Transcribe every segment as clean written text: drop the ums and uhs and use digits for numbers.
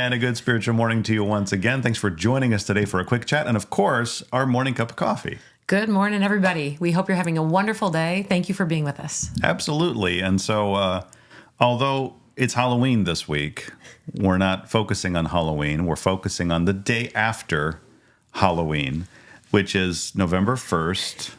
And a good spiritual morning to you once again. Thanks for joining us today for a quick chat. And of course, our morning cup of coffee. Good morning, everybody. We hope you're having a wonderful day. Thank you for being with us. Absolutely. And so, although it's Halloween this week, we're not focusing on Halloween. We're focusing on the day after Halloween, which is November 1st.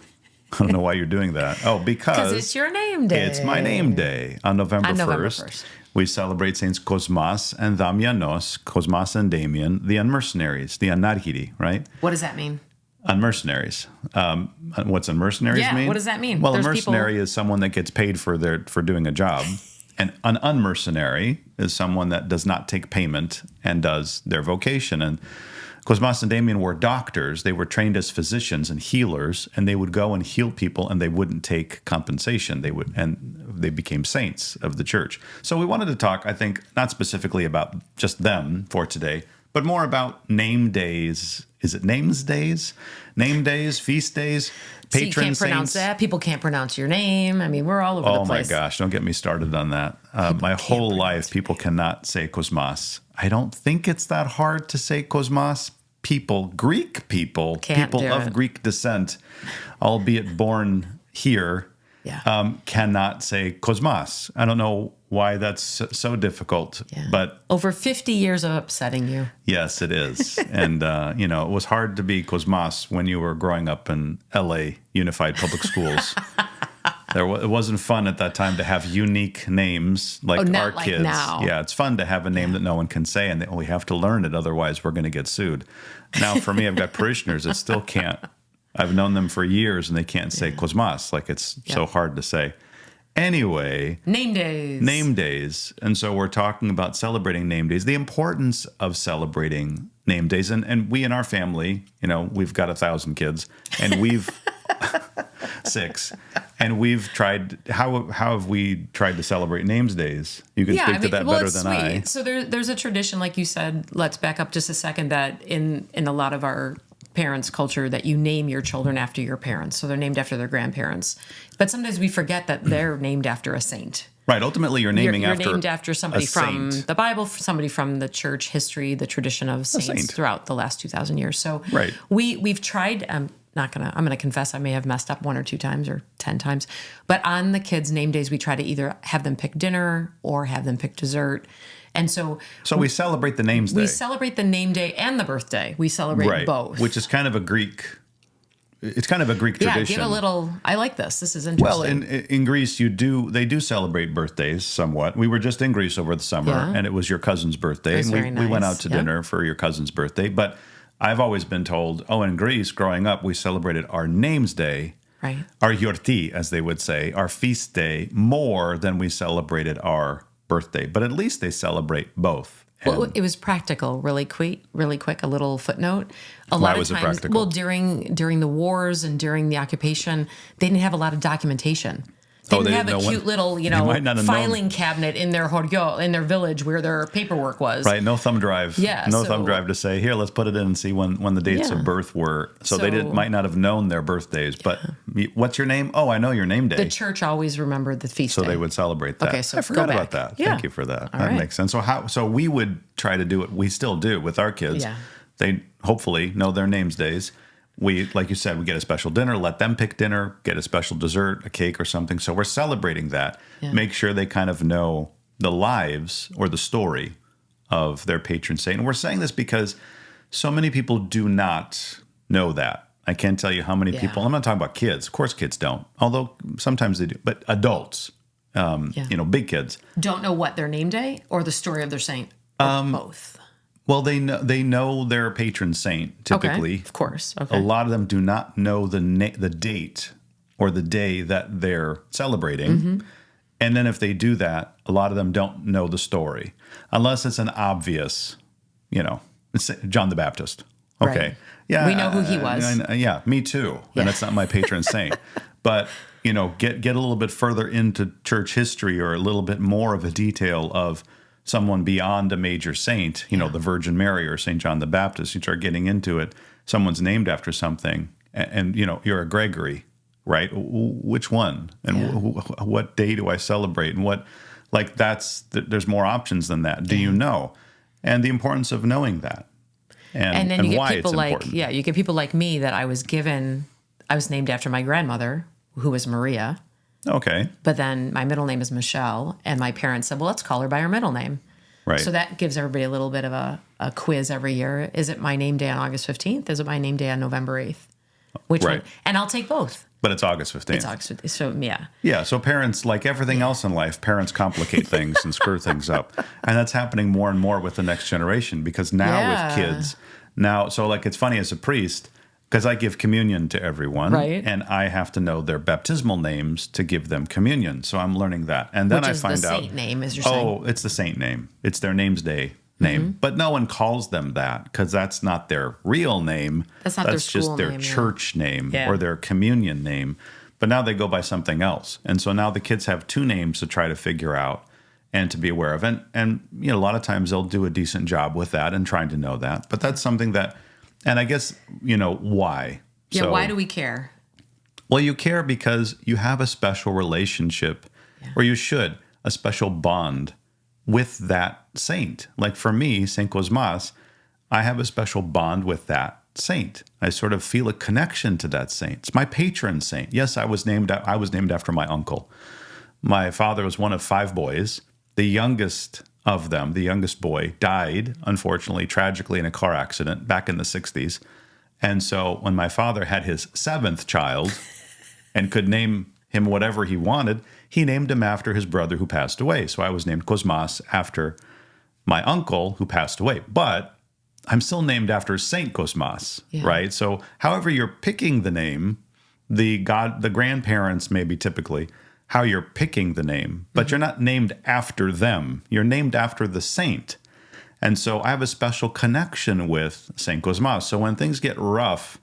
I don't know why you're doing that. Oh, because it's your name day. It's my name day on November 1st. We celebrate Saints Cosmas and Damianos, Cosmas and Damian, the Unmercenaries, the Anarchiri, right? What does that mean? Unmercenaries. What's unmercenaries mean? What does that mean? Well, a mercenary is someone that gets paid for doing a job. And an unmercenary is someone that does not take payment and does their vocation. And Cosmas and Damian were doctors. They were trained as physicians and healers, and they would go and heal people, and they wouldn't take compensation. They became saints of the church. So we wanted to talk, I think, not specifically about just them for today, but more about name days. Is it names days? Name days, feast days, patron saints? So you can't pronounce that. People can't pronounce your name. I mean, we're all over the place. Oh my gosh, don't get me started on that. My whole life, people cannot say Cosmas. I don't think it's that hard to say Cosmas. Greek people of Greek descent, albeit born here, cannot say Cosmas. I don't know why that's so difficult, but over 50 years of upsetting you. Yes, it is. And, it was hard to be Cosmas when you were growing up in L.A. Unified Public Schools. It wasn't fun at that time to have unique names like our kids. Now. Yeah, it's fun to have a name that no one can say, and we have to learn it, otherwise we're going to get sued. Now, for me, I've got parishioners that still can't. I've known them for years, and they can't say Cosmas. Like, it's so hard to say. Anyway. Name days. And so we're talking about celebrating name days, the importance of celebrating name days. And we in our family, we've got 1,000 kids, and we've 6. And we've tried. How have we tried to celebrate names days? You can speak to that better than I. So there's a tradition, like you said. Let's back up just a second. That in a lot of our parents' culture, that you name your children after your parents, so they're named after their grandparents. But sometimes we forget that they're named after a saint. Right. Ultimately, you're named after somebody from the Bible, somebody from the church history, the tradition of saints throughout the last 2,000 years. So we've tried. I'm going to confess I may have messed up 1 or 2 times or 10 times. But on the kids' name days, we try to either have them pick dinner or have them pick dessert. And so we celebrate the names day. We celebrate the name day and the birthday. We celebrate both. Which is kind of a Greek. It's kind of a Greek tradition. Give a little. I like this. This is interesting. Well, in Greece, they do celebrate birthdays somewhat. We were just in Greece over the summer, and it was your cousin's birthday. And we went out to dinner for your cousin's birthday. But I've always been told, in Greece, growing up, we celebrated our name's day, our yorti, as they would say, our feast day, more than we celebrated our birthday. But at least they celebrate both. Well, it was practical, really quick. A little footnote. Why was it practical? Well, during the wars and during the occupation, they didn't have a lot of documentation. They didn't have a cute little, filing cabinet in their horyo, in their village where their paperwork was. Right, no thumb drive. Yeah, thumb drive to say, here, let's put it in and see when the dates of birth were. So they might not have known their birthdays. But what's your name? Oh, I know your name day. The church always remembered the feast day. So they would celebrate that. Okay, so I forgot about that. Yeah. Thank you for that. That makes sense. So we would try to do it. We still do with our kids. Yeah. They hopefully know their names days. We, like you said, we get a special dinner, let them pick dinner, get a special dessert, a cake or something. So we're celebrating that. Yeah. Make sure they kind of know the lives or the story of their patron saint. And we're saying this because so many people do not know that. I can't tell you how many people, I'm not talking about kids. Of course, kids don't, although sometimes they do. But adults, big kids. Don't know what their name day or the story of their saint, or both. Well, they know their patron saint, typically. Okay, of course. Okay. A lot of them do not know the date or the day that they're celebrating. Mm-hmm. And then if they do that, a lot of them don't know the story. Unless it's an obvious, it's John the Baptist. Okay. Right. Yeah. We know who he was. Yeah, me too. And it's not my patron saint. But, get a little bit further into church history or a little bit more of a detail of someone beyond a major saint, the Virgin Mary or St. John the Baptist. You start getting into it, someone's named after something, and you're a Gregory, right? Which one? And what day do I celebrate? And what, there's more options than that. Do you know? and the importance of knowing that. And then you get why people it's like, important. you get people like me that I was named after my grandmother, who was Maria. Okay. But then my middle name is Michelle, and my parents said, well, let's call her by her middle name. Right. So that gives everybody a little bit of a quiz every year. Is it my name day on August 15th? Is it my name day on November 8th? Which one? And I'll take both. But it's August 15th. It's August 15th. So, yeah. Yeah, so parents, like everything else in life, parents complicate things and screw things up. And that's happening more and more with the next generation, because now with kids, so like it's funny as a priest, because I give communion to everyone, right, and I have to know their baptismal names to give them communion. So I'm learning that. And then I find out, the saint name, as you're saying. Oh, it's the saint name. It's their Nameday name. Mm-hmm. But no one calls them that, because that's not their real name. That's not their school just their name, church name or their communion name. But now they go by something else. And so now the kids have two names to try to figure out and to be aware of. And a lot of times they'll do a decent job with that and trying to know that. But that's something that, and I guess, why? Yeah, why do we care? Well, you care because you have a special relationship, or you should, a special bond with that saint. Like for me, Saint Cosmas, I have a special bond with that saint. I sort of feel a connection to that saint. It's my patron saint. Yes, I was named after my uncle. My father was one of 5 boys. The youngest of them, the youngest boy, died, unfortunately, tragically in a car accident back in the 60s. And so when my father had his 7th child and could name him whatever he wanted, he named him after his brother who passed away. So I was named Cosmas after my uncle who passed away. But I'm still named after Saint Cosmas, right? So however you're picking the name, the grandparents maybe typically how you're picking the name, but you're not named after them. You're named after the saint. And so I have a special connection with Saint Cosmas. So when things get rough,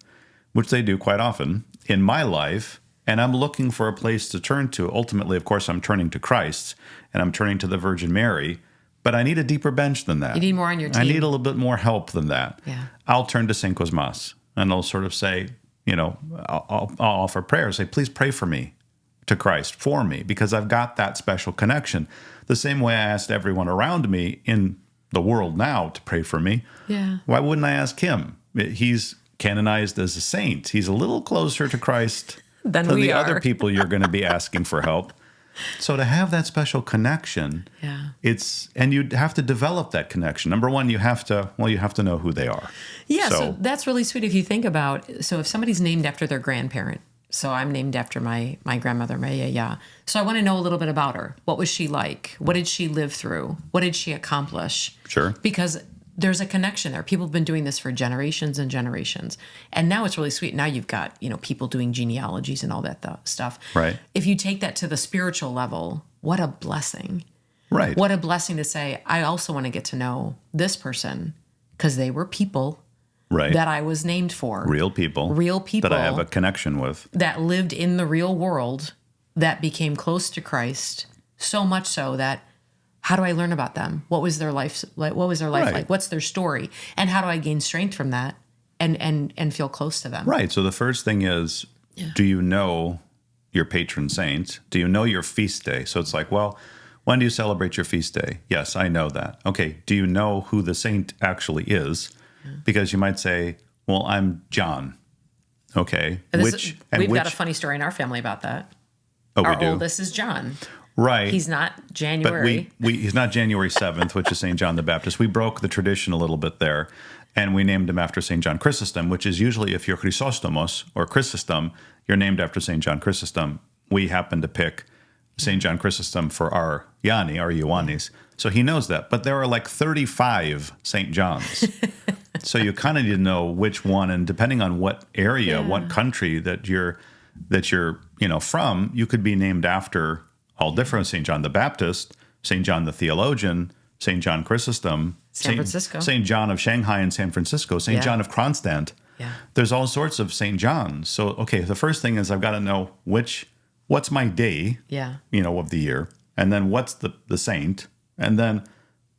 which they do quite often in my life, and I'm looking for a place to turn to, ultimately, of course, I'm turning to Christ, and I'm turning to the Virgin Mary, but I need a deeper bench than that. You need more on your team. I need a little bit more help than that. Yeah. I'll turn to Saint Cosmas, and I'll sort of say, I'll offer prayer, say, please pray for me to Christ, for me, because I've got that special connection. The same way I asked everyone around me in the world now to pray for me. Yeah. Why wouldn't I ask him? He's canonized as a saint. He's a little closer to Christ than the other people you're going to be asking for help. So to have that special connection, and you'd have to develop that connection. Number one, you have to know who they are. Yeah, so that's really sweet if you think about, so if somebody's named after their grandparent, so I'm named after my grandmother, Maria. So I want to know a little bit about her. What was she like? What did she live through? What did she accomplish? Sure. Because there's a connection there. People have been doing this for generations and generations. And now it's really sweet. Now you've got, people doing genealogies and all that stuff. Right. If you take that to the spiritual level, what a blessing. Right. What a blessing to say, I also want to get to know this person because they were people. Right. That I was named for. Real people. That I have a connection with. That lived in the real world, that became close to Christ, so much so that, how do I learn about them? What was their life like? What's their story? And how do I gain strength from that and feel close to them? Right. So the first thing is, do you know your patron saint? Do you know your feast day? So it's like, well, when do you celebrate your feast day? Yes, I know that. Okay. Do you know who the saint actually is? Because you might say, well, I'm John. Okay. We've got a funny story in our family about that. Oh, our we do? oldest is John. Right. He's not January. But he's not January 7th, which is St. John the Baptist. We broke the tradition a little bit there, and we named him after St. John Chrysostom, which is usually if you're Chrysostomos or Chrysostom, you're named after St. John Chrysostom. We happen to pick St. John Chrysostom for our Ioannis. So he knows that. But there are like 35 St. Johns. So you kind of need to know which one, and depending on what area, what country that you're from, you could be named after all different. St. John the Baptist, St. John the Theologian, St. John Chrysostom, San Francisco, St. John of Shanghai and San Francisco, St. John of Kronstadt. Yeah. There's all sorts of St. Johns. So, okay, the first thing is I've got to know what's my day, of the year, and then what's the saint, and then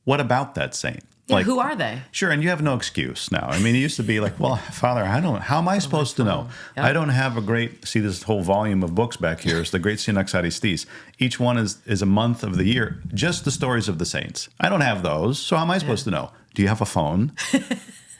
what about that saint? Yeah, who are they? Sure, and you have no excuse now. I mean, it used to be like, well, Father, how am I supposed to know? Yep. I don't have this whole volume of books back here. It's the Great Synaxaristis. Each one is a month of the year, just the stories of the saints. I don't have those, so how am I supposed to know? Do you have a phone?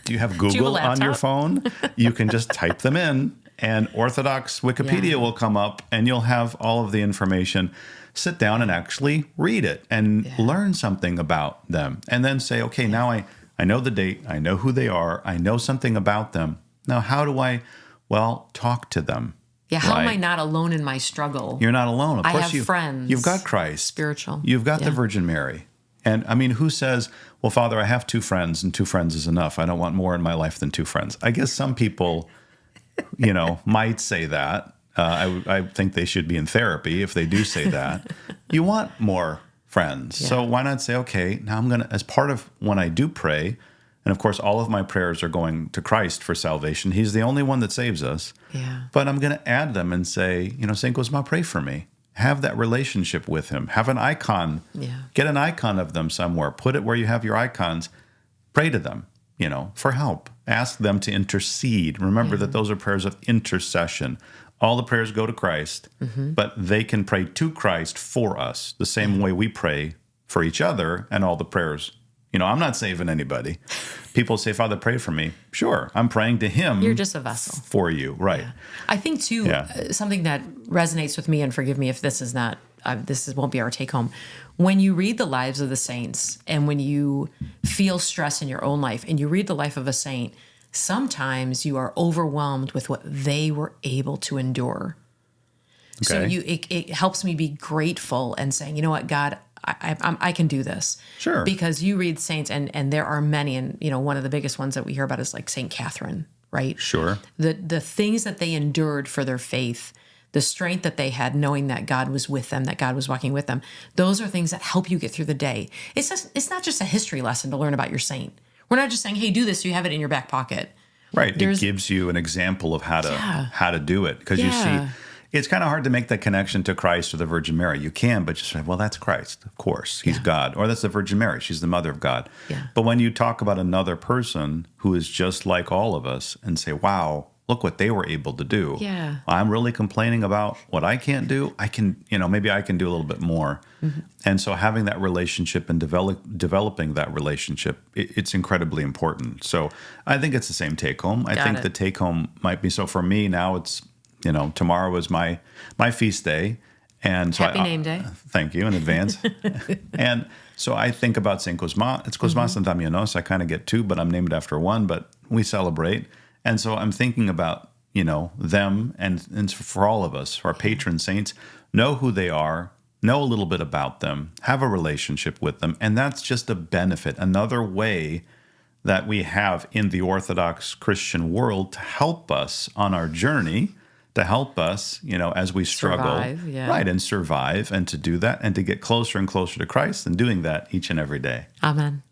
Do you have Google on your phone? You can just type them in, and Orthodox Wikipedia will come up, and you'll have all of the information. Sit down and actually read it and learn something about them. And then say, okay, now I know the date. I know who they are. I know something about them. Now, how do I, talk to them? Yeah, how am I not alone in my struggle? You're not alone. Of course, I have friends. You've got Christ. Spiritual. You've got the Virgin Mary. And I mean, who says, well, Father, I have 2 friends and 2 friends is enough. I don't want more in my life than 2 friends. I guess some people, might say that. I think they should be in therapy if they do say that. You want more friends. Yeah. So why not say, okay, now I'm going to, as part of when I do pray, and of course, all of my prayers are going to Christ for salvation. He's the only one that saves us. Yeah. But I'm going to add them and say, St. Cosma, pray for me. Have that relationship with him. Have an icon. Yeah. Get an icon of them somewhere. Put it where you have your icons. Pray to them, for help. Ask them to intercede. Remember that those are prayers of intercession. All the prayers go to Christ, but they can pray to Christ for us the same way we pray for each other, and all the prayers. I'm not saving anybody. People say, Father, pray for me. Sure, I'm praying to him. You're just a vessel. For you, right. Yeah. I think, too, something that resonates with me, and forgive me if this is not, won't be our take home. When you read the lives of the saints, and when you feel stress in your own life, and you read the life of a saint, sometimes you are overwhelmed with what they were able to endure. Okay. So it helps me be grateful and saying, you know what, God, I can do this. Sure. Because you read saints, and there are many, and one of the biggest ones that we hear about is like Saint Catherine, right? Sure. The things that they endured for their faith, the strength that they had, knowing that God was with them, that God was walking with them, those are things that help you get through the day. It's not just a history lesson to learn about your saint. We're not just saying, hey, do this so you have it in your back pocket. Right. It gives you an example of how to do it. Because you see, it's kind of hard to make that connection to Christ or the Virgin Mary. You can, but just say, well, that's Christ, of course. He's God. Or that's the Virgin Mary. She's the mother of God. Yeah. But when you talk about another person who is just like all of us and say, wow, look what they were able to do. Yeah. I'm really complaining about what I can't do. I can, maybe I can do a little bit more. Mm-hmm. And so having that relationship and developing that relationship, it's incredibly important. So I think it's the same take home. I think the take home might be, so for me now it's, tomorrow is my feast day. And so Happy name day. Thank you in advance. And so I think about St. Cosma. It's Cosma San Damianos. I kind of get 2, but I'm named after 1, but we celebrate. And so I'm thinking about, them and for all of us, our patron saints, know who they are, know a little bit about them, have a relationship with them. And that's just a benefit, another way that we have in the Orthodox Christian world to help us on our journey, to help us, as we struggle, right, and survive, and to do that and to get closer and closer to Christ, and doing that each and every day. Amen.